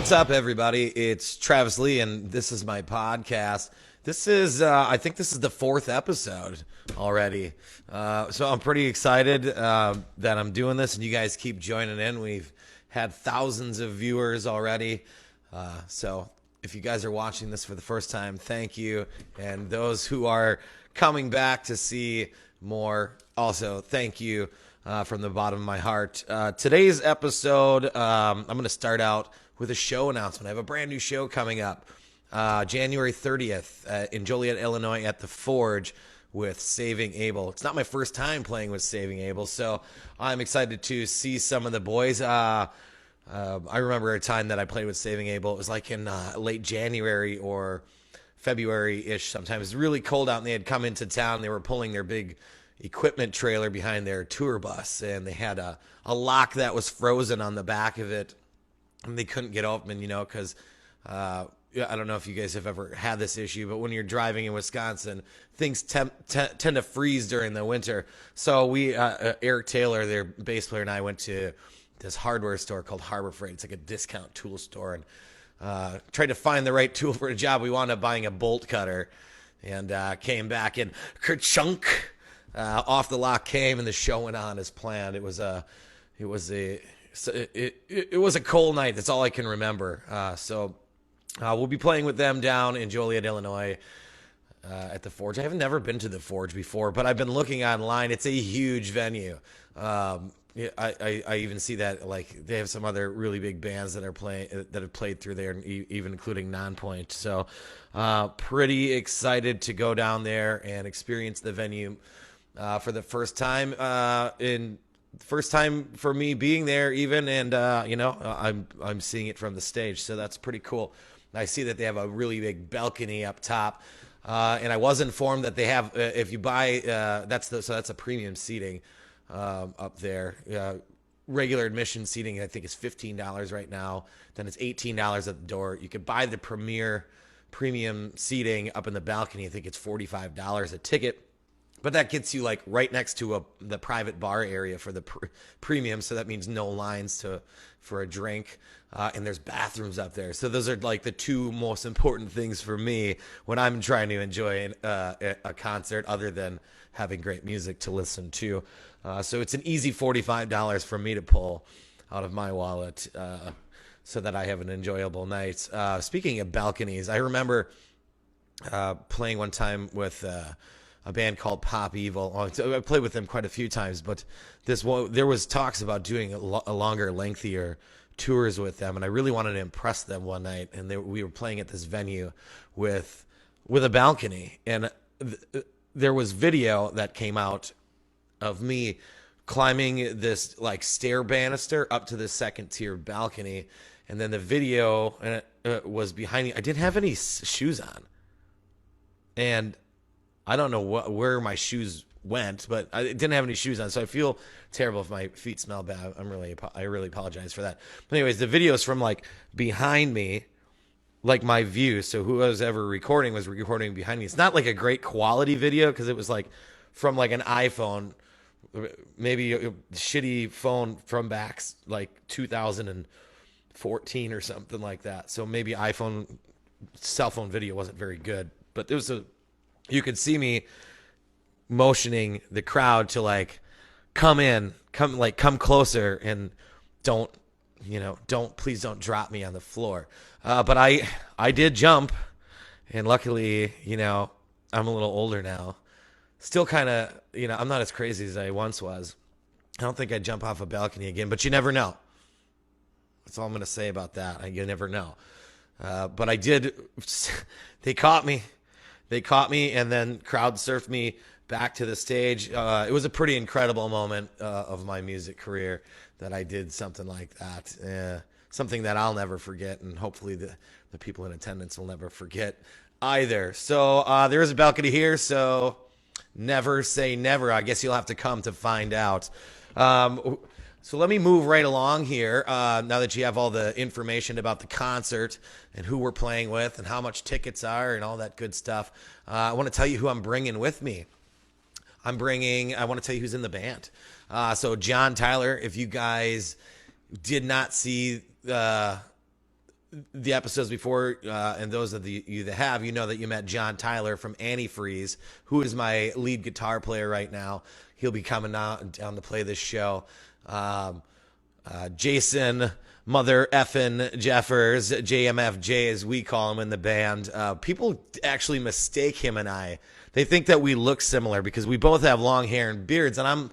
What's up, everybody? It's Travis Lee, and this is my podcast. This is, I think this is the 4th episode already. So I'm pretty excited that I'm doing this, and you guys keep joining in. We've had thousands of viewers already. So if you guys are watching this for the first time, thank you. And those who are coming back to see more, also thank you from the bottom of my heart. Today's episode, I'm going to start out with a show announcement. I have a brand new show coming up January 30th in Joliet, Illinois at the Forge with Saving Abel. It's not my first time playing with Saving Abel, so I'm excited to see some of the boys. I remember a time that I played with Saving Abel. It was like in late January or February-ish sometimes. It was really cold out, and they had come into town. They were pulling their big equipment trailer behind their tour bus, and they had a lock that was frozen on the back of it, and they couldn't get open, because I don't know if you guys have ever had this issue, but when you're driving in Wisconsin, things tend to freeze during the winter. So we, Eric Taylor, their bass player, and I went to this hardware store called Harbor Freight. It's like a discount tool store, and tried to find the right tool for the job. We wound up buying a bolt cutter, and came back, and kerchunk, off the lock came, and the show went on as planned. It was a cold night. That's all I can remember. So we'll be playing with them down in Joliet, Illinois, at the Forge. I have never been to the Forge before, but I've been looking online. It's a huge venue. I even see that they have some other really big bands that have played through there, and even including Nonpoint. So pretty excited to go down there and experience the venue for the first time first time for me being there even, and I'm seeing it from the stage, so that's pretty cool. I see that they have a really big balcony up top, and I was informed that they have, if you buy, that's a premium seating up there. Regular admission seating I think is $15 right now. Then it's $18 at the door. You could buy the premium seating up in the balcony. I think it's $45 a ticket. But that gets you right next to the private bar area for the premium, so that means no lines for a drink, and there's bathrooms up there. So those are the two most important things for me when I'm trying to enjoy a concert, other than having great music to listen to. So it's an easy $45 for me to pull out of my wallet, so that I have an enjoyable night. Speaking of balconies, I remember playing one time with a band called Pop Evil. I played with them quite a few times, but there was talks about doing a longer, lengthier tours with them, and I really wanted to impress them one night. And we were playing at this venue with a balcony, and there was video that came out of me climbing this stair banister up to the second tier balcony, and then the video was behind me. I didn't have any shoes on, and I don't know where my shoes went, but I didn't have any shoes on, so I feel terrible if my feet smell bad. I really apologize for that. But anyways, the video's from behind me, my view. So who was ever recording was recording behind me. It's not a great quality video because it was from an iPhone, maybe a shitty phone from back 2014 or something like that. So maybe cell phone video wasn't very good, but it was you could see me motioning the crowd to come closer, and please don't drop me on the floor. But I did jump, and luckily, I'm a little older now. Still kind of, I'm not as crazy as I once was. I don't think I'd jump off a balcony again, but you never know. That's all I'm going to say about that. You never know. But I did. They caught me. And then crowd surfed me back to the stage. It was a pretty incredible moment of my music career that I did something like that. Something that I'll never forget, and hopefully the people in attendance will never forget either. So there is a balcony here, so never say never. I guess you'll have to come to find out. So let me move right along here. Now that you have all the information about the concert and who we're playing with and how much tickets are and all that good stuff, I want to tell you who I'm bringing with me. I want to tell you who's in the band. So John Tyler, if you guys did not see the episodes before, and those of you that have, you know that you met John Tyler from Antifreeze, who is my lead guitar player right now. He'll be coming down to play this show. Jason Mother Effin Jeffers, JMFJ as we call him in the band. People actually mistake him and I. They think that we look similar because we both have long hair and beards, and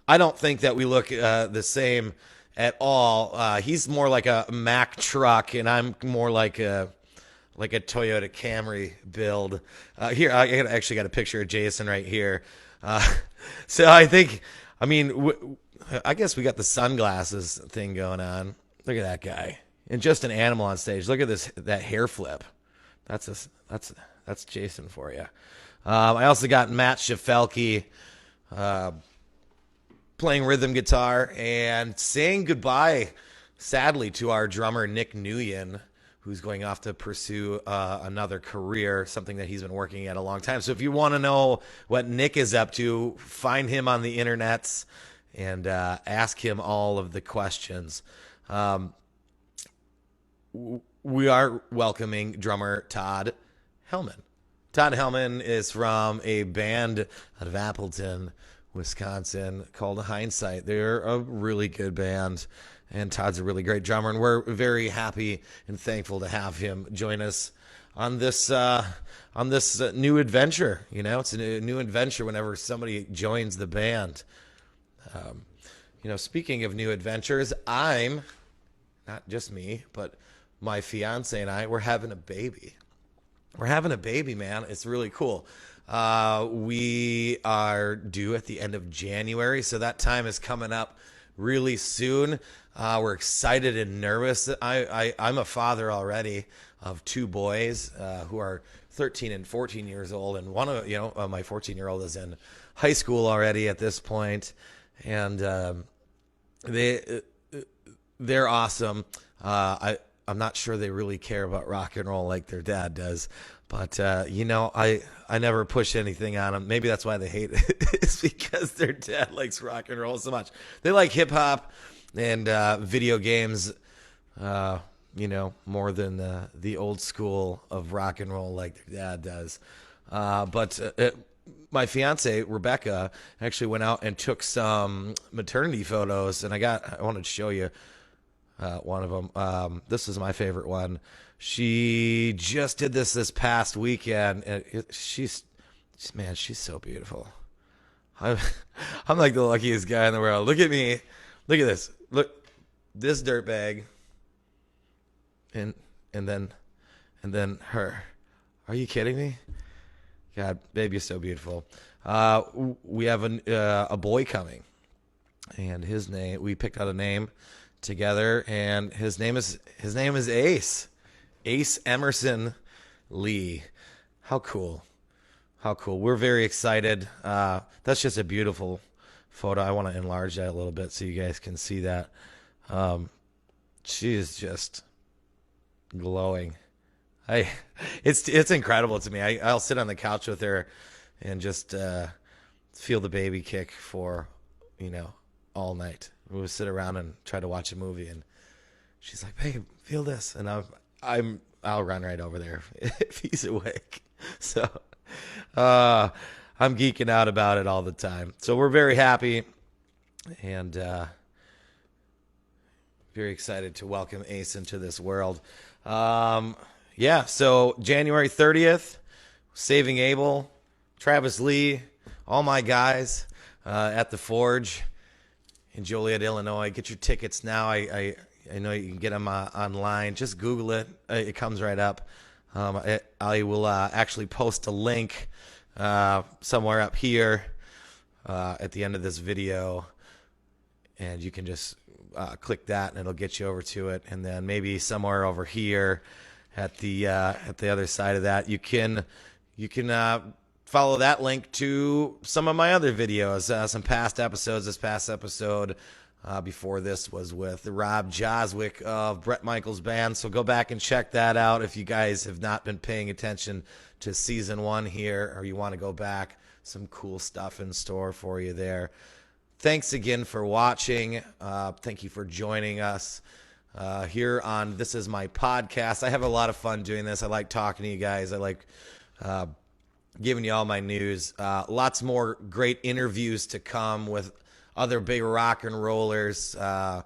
I don't think that we look the same at all. He's more like a Mack truck, and I'm more like a Toyota Camry build. Here, I actually got a picture of Jason right here. So I think, I guess we got the sunglasses thing going on. Look at that guy, and just an animal on stage. Look at that hair flip. That's Jason for you. I also got Matt Schafelke playing rhythm guitar and saying goodbye, sadly, to our drummer Nick Nguyen, who's going off to pursue another career, something that he's been working at a long time. So if you want to know what Nick is up to, find him on the internets and ask him all of the questions. We are welcoming drummer Todd Hellman. Todd Hellman is from a band out of Appleton, Wisconsin, called Hindsight. They're a really good band, and Todd's a really great drummer, and we're very happy and thankful to have him join us on this new adventure. It's a new adventure whenever somebody joins the band. Speaking of new adventures, I'm, not just me, but my fiance and I, we're having a baby. We're having a baby, man. It's really cool. We are due at the end of January, so that time is coming up really soon. We're excited and nervous. I'm a father already of two boys who are 13 and 14 years old, and one of my 14-year-old is in high school already at this point, and they're awesome. I'm not sure they really care about rock and roll like their dad does, but I never push anything on them. Maybe that's why they hate it. It's because their dad likes rock and roll so much. They like hip hop and video games, more than the old school of rock and roll like their dad does. But my fiance Rebecca actually went out and took some maternity photos, and I wanted to show you one of them. This is my favorite one. She just did this past weekend, and she's so beautiful. I'm like the luckiest guy in the world. Look at me. Look at this. Look, this dirtbag, and then her. Are you kidding me? God, baby is so beautiful. We have a boy coming, and his name. We picked out a name together, and his name is Ace Emerson Lee. How cool. We're very excited. That's just a beautiful photo. I want to enlarge that a little bit so you guys can see that. She is just glowing. It's incredible to me. I'll sit on the couch with her and just feel the baby kick for all night. We'll sit around and try to watch a movie, and she's like, "Babe, feel this," and I'll run right over there if he's awake. So I'm geeking out about it all the time. So we're very happy and very excited to welcome Ace into this world. So January 30th, Saving Abel, Travis Lee, all my guys at the Forge in Joliet, Illinois. Get your tickets now. I know you can get them online. Just Google it. It comes right up. I will actually post a link somewhere up here at the end of this video, and you can just click that, and it'll get you over to it. And then maybe somewhere over here at the other side of that, you can follow that link to some of my other videos, some past episodes. This past episode before this was with Rob Joswick of Bret Michaels Band. So go back and check that out if you guys have not been paying attention to season 1 here, or you want to go back. Some cool stuff in store for you there. Thanks again for watching. Thank you for joining us. here on This Is My Podcast. I have a lot of fun doing this. I like talking to you guys. I like giving you all my news. Lots more great interviews to come with other big rock and rollers. And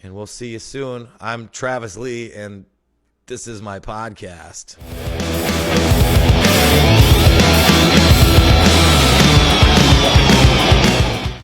we'll see you soon. I'm Travis Lee, and this is my podcast.